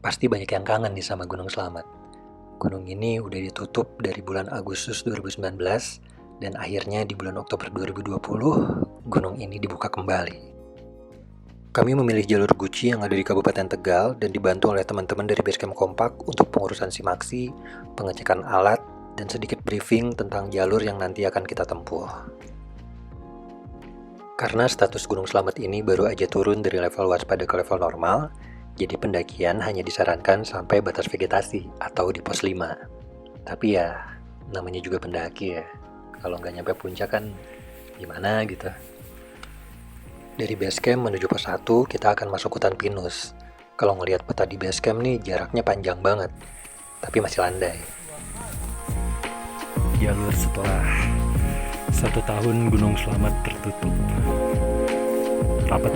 Pasti banyak yang kangen nih sama Gunung Slamet. Gunung ini udah ditutup dari bulan Agustus 2019 dan akhirnya di bulan Oktober 2020 gunung ini dibuka kembali. Kami memilih jalur Guci yang ada di Kabupaten Tegal dan dibantu oleh teman-teman dari Basecamp Kompak untuk pengurusan simaksi, pengecekan alat, dan sedikit briefing tentang jalur yang nanti akan kita tempuh. Karena status Gunung Slamet ini baru aja turun dari level waspada ke level normal, jadi pendakian hanya disarankan sampai batas vegetasi atau di pos 5. Tapi ya, namanya juga pendaki ya. Kalau nggak nyampe puncak kan gimana gitu. Dari Basecamp menuju pos 1, kita akan masuk hutan pinus. Kalau ngelihat peta di Basecamp nih, jaraknya panjang banget. Tapi masih landai. Jalur setelah 1 tahun Gunung Slamet tertutup rapat.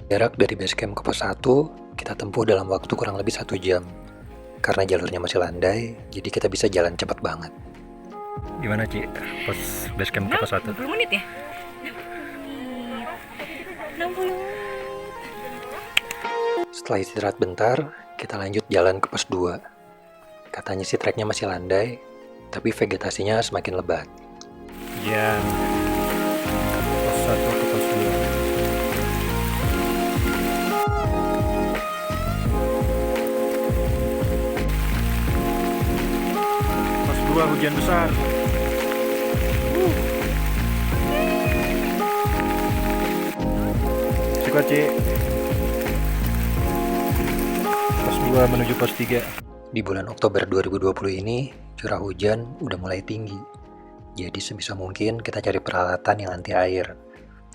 Jarak dari Basecamp ke pos 1, kita tempuh dalam waktu kurang lebih 1 jam. Karena jalurnya masih landai, jadi kita bisa jalan cepat banget. Gimana Ci? Pos Basecamp ke pos 1? 60 menit ya? 60. Setelah istirahat bentar, kita lanjut jalan ke pos 2. Katanya sih treknya masih landai, tapi vegetasinya semakin lebat. Ya, pos 1 ke pos 2. Pos 2 hujan besar. Sikuat Ci. Pos 2 menuju pos 3. Di bulan Oktober 2020 ini, curah hujan udah mulai tinggi. Jadi sebisa mungkin kita cari peralatan yang anti air,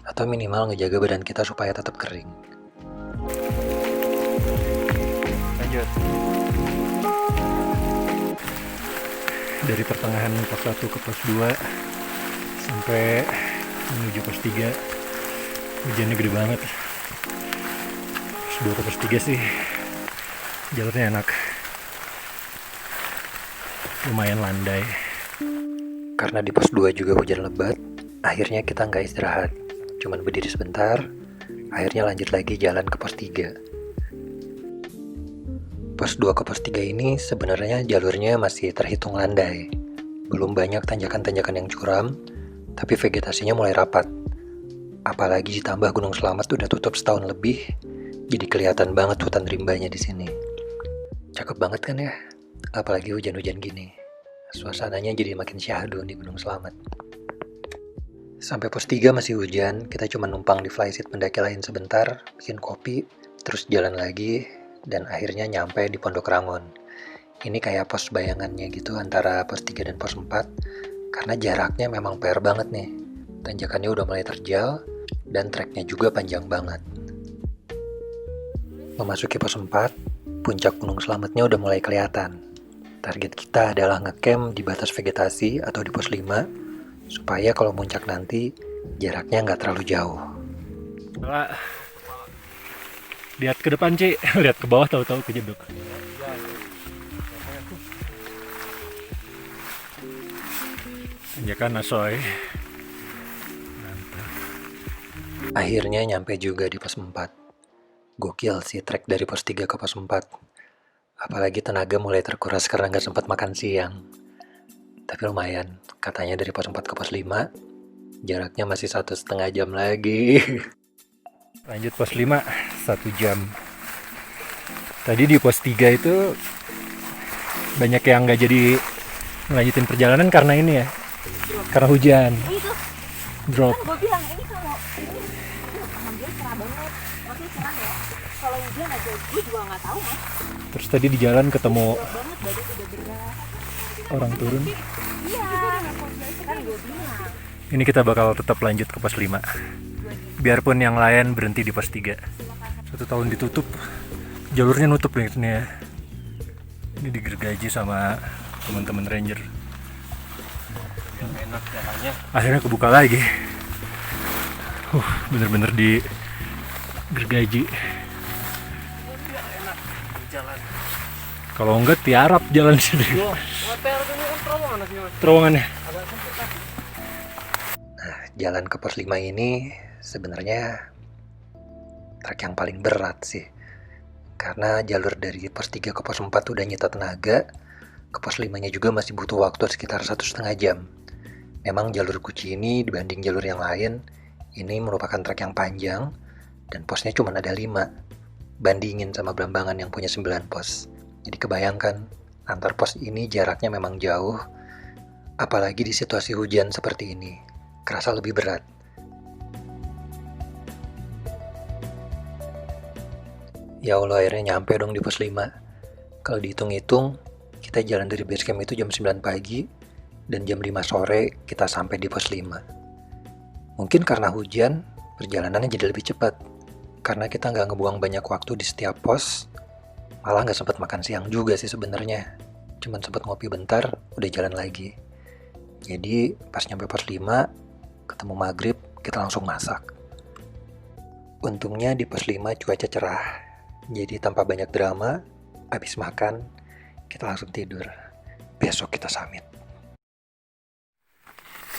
atau minimal ngejaga badan kita supaya tetap kering. Lanjut. Dari pertengahan pos 1 ke pos 2 sampai menuju pos 3, hujannya gede banget. Pos 2 ke pos 3 sih jalurnya enak, lumayan landai. Karena di pos 2 juga hujan lebat, akhirnya kita nggak istirahat. Cuman berdiri sebentar, akhirnya lanjut lagi jalan ke pos 3. Pos 2 ke pos 3 ini sebenarnya jalurnya masih terhitung landai. Belum banyak tanjakan-tanjakan yang curam, tapi vegetasinya mulai rapat. Apalagi ditambah Gunung Slamet udah tutup setahun lebih, jadi kelihatan banget hutan rimbanya di sini. Cakep banget kan ya? Apalagi hujan-hujan gini. Suasananya jadi makin syahdu di Gunung Slamet. Sampai pos 3 masih hujan, kita cuma numpang di flyseat pendaki lain sebentar, bikin kopi, terus jalan lagi, dan akhirnya nyampe di Pondok Rangon. Ini kayak pos bayangannya gitu antara pos 3 dan pos 4, karena jaraknya memang PR banget nih. Tanjakannya udah mulai terjal, dan treknya juga panjang banget. Memasuki pos 4, puncak Gunung Slametnya udah mulai kelihatan. Target kita adalah ngecamp di batas vegetasi atau di pos 5, supaya kalau muncak nanti, jaraknya nggak terlalu jauh. Lihat ke depan Ci, lihat ke bawah tahu-tahu kejeduk. Tanjakan Asoy. Mantap. Akhirnya nyampe juga di pos 4. Gokil sih trek dari pos 3 ke pos 4. Apalagi tenaga mulai terkuras karena nggak sempat makan siang. Tapi lumayan, katanya dari pos 4 ke pos 5, jaraknya masih 1,5 jam lagi. Lanjut pos 5, 1 jam. Tadi di pos 3 itu banyak yang nggak jadi melanjutin perjalanan karena ini ya, karena hujan. Itu Drop. kan gue bilang ini kalau ini hampir cerah banget. Maksudnya cerah ya. Kalau hujan aja gue juga nggak tahu mas. Terus tadi di jalan ketemu Drop banget, badan udah berat. orang turun. Iya. Kan gue bilang. Ini kita bakal tetap lanjut ke pos 5. Biarpun yang lain berhenti di pos 3. 1 tahun ditutup, jalurnya nutup nih ya. Ini digergaji sama teman-teman ranger. Yang enak jalannya. Akhirnya kebuka lagi. Bener-bener digergaji. Kalau enggak tiarap jalan sini. Hotel dulu kan Tromon. terowongannya. Nah, jalan ke pos 5 ini sebenarnya trek yang paling berat sih. Karena jalur dari pos 3 ke pos 4 udah nyita tenaga, ke pos 5-nya juga masih butuh waktu sekitar 1,5 jam. Memang jalur Guci ini dibanding jalur yang lain, ini merupakan trek yang panjang, dan posnya cuma ada 5, bandingin sama Blambangan yang punya 9 pos. Jadi kebayangkan, antar pos ini jaraknya memang jauh, apalagi di situasi hujan seperti ini, kerasa lebih berat. Ya Allah, akhirnya nyampe dong di pos 5. Kalau dihitung-hitung, kita jalan dari base camp itu jam 9 pagi, dan jam 5 sore kita sampai di pos 5. Mungkin karena hujan, perjalanannya jadi lebih cepat. Karena kita nggak ngebuang banyak waktu di setiap pos, malah nggak sempat makan siang juga sih sebenarnya. Cuman sempat ngopi bentar, udah jalan lagi. Jadi pas nyampe pos 5, ketemu maghrib, kita langsung masak. Untungnya di pos 5 cuaca cerah, jadi tanpa banyak drama, habis makan, kita langsung tidur. Besok kita summit.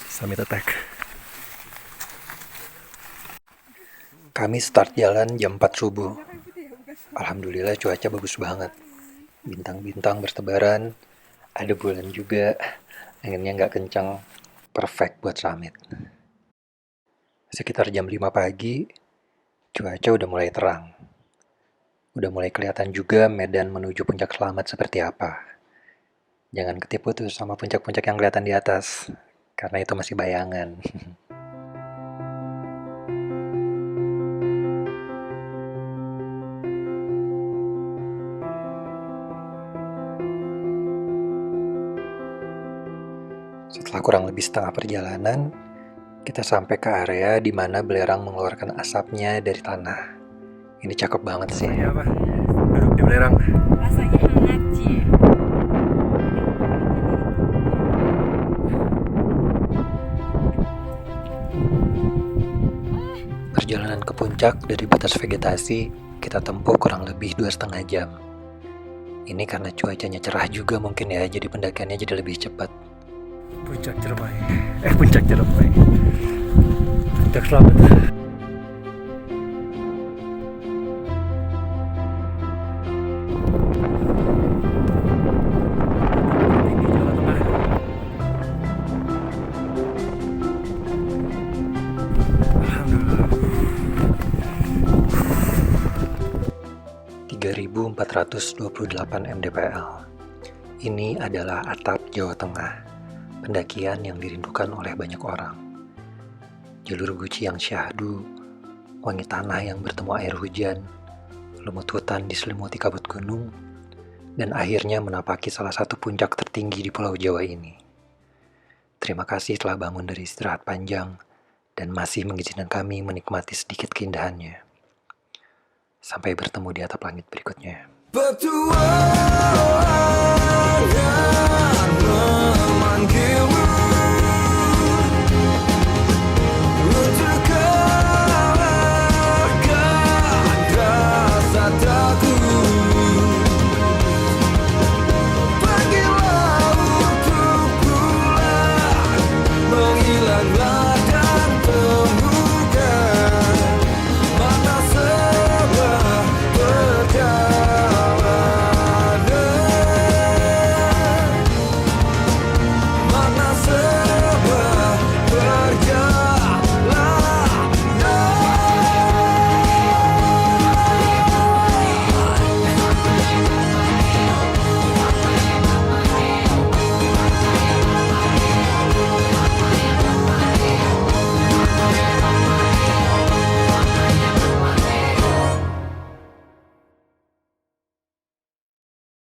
Summit attack. Kami start jalan jam 4 subuh. Alhamdulillah cuaca bagus banget. Bintang-bintang bertebaran, ada bulan juga, anginnya nggak kencang, perfect buat summit. Sekitar jam 5 pagi, cuaca udah mulai terang. Udah mulai kelihatan juga medan menuju puncak selamat seperti apa. Jangan ketipu tuh sama puncak-puncak yang kelihatan di atas, karena itu masih bayangan. Setelah kurang lebih setengah perjalanan, kita sampai ke area di mana belerang mengeluarkan asapnya dari tanah. Ini cakep banget sih. Iya apa? Duduk di belerang. Rasanya hangat, Ci. Perjalanan ke puncak dari batas vegetasi kita tempuh kurang lebih 2,5 jam. Ini karena cuacanya cerah juga mungkin ya, jadi pendakiannya jadi lebih cepat. Puncak Ciremai. Puncak Ciremai. Puncak selamat. Alhamdulillah. 3.428 mdpl. Ini adalah atap Jawa Tengah, pendakian yang dirindukan oleh banyak orang. Jalur Guci yang syahdu, wangi tanah yang bertemu air hujan, lumut hutan diselimuti kabut gunung, dan akhirnya menapaki salah satu puncak tertinggi di Pulau Jawa ini. Terima kasih telah bangun dari istirahat panjang dan masih mengizinkan kami menikmati sedikit keindahannya. Sampai bertemu di atap langit berikutnya.